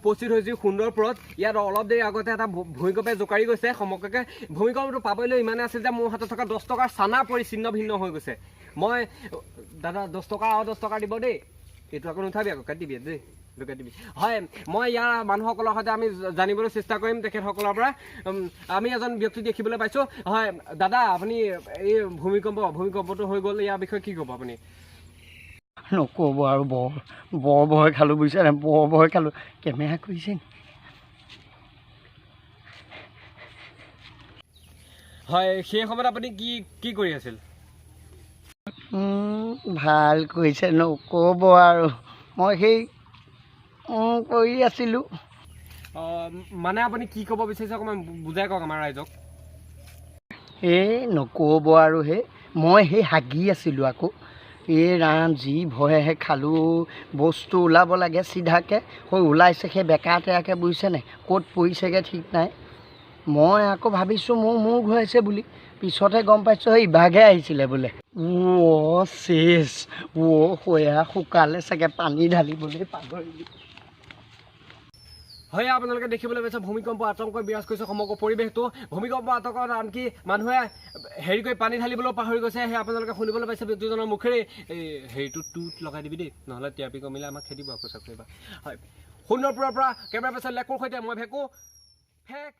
উপস্থিত হৈছো সুন্দৰপুৰত ইয়াত অলপ দেৰি আগতে এটা ভূমিকম্পে জোকাৰি গৈছে সমগ্ৰকে ভূমিকম্পটো পাবলৈ ইমানে আছিল যে মোৰ হাতত থকা 10 টকাৰ চানা পৰি ছিন্ন ভিন্ন হৈ গৈছে মই দাদা 10 টকা আৰু 10 টকা দিব দেই এইটো আকৌ নুঠাবি আকৌ কাটি দিবি দেই কাটিবি হয় মই ইয়াৰ মানুহসকলৰ সৈতে আমি জানিবলৈ চেষ্টা কৰিম তেখেতসকলৰ পৰা আমি এজন ব্যক্তি দেখিবলৈ পাইছো হয় দাদা আপুনি এই ভূমিকম্পটো হৈ গ'ল ইয়াৰ বিষয়ে কি ক'ব আপুনি নক'ব আৰু বৰ ভয় খালোঁ বুজিছে নাই বৰ ভয় খালোঁ কেমেৰা কৰিছে হয় সেই সময়ত আপুনি কি কৰি আছিল ভাল কৰিছে নক'ব আৰু মই সেই কৰি আছিলোঁ মানে আপুনি কি ক'ব বিচাৰিছে অকণমান বুজাই কওক আমাৰ ৰাইজক এই নক'ব আৰু মই হাগি আছিলোঁ আকৌ এই ৰাম যি ভয়েহে খালোঁ বস্তু ওলাব লাগে চিধাকৈ ওলাইছে সেই বেকা টেৰাকৈ বুজিছেনে ক'ত পৰিছেগৈ ঠিক নাই মই আকৌ ভাবিছোঁ মোৰ ঘূৰাইছে বুলি পিছতহে গম পাইছোঁ ইভাগে আহিছিলে বোলে চেচ সয়া শুকালে চাগে পানী ঢালিবলৈ পাহৰিলোঁ হয় আপোনালোকে দেখিবলৈ পাইছে ভূমিকম্প আতংক বিৰাজ কৰিছে সমগ্ৰ পৰিৱেশটো ভূমিকম্প আতংকত আনকি মানুহে হেৰি কৰি পানী ঢালিবলৈও পাহৰি গৈছে সেই আপোনালোকে শুনিবলৈ পাইছে ব্যক্তিজনৰ মুখেৰে এই হেৰিটো টুট লগাই দিবি দেই নহ'লে টিআৰপি কমিলে আমাক খেদিব আকৌ চাকৰিবা হয় সুন্দৰপুৰৰ পৰা কেমেৰা পাৰ্চন লেকুৰ সৈতে মই ভেকু ফেক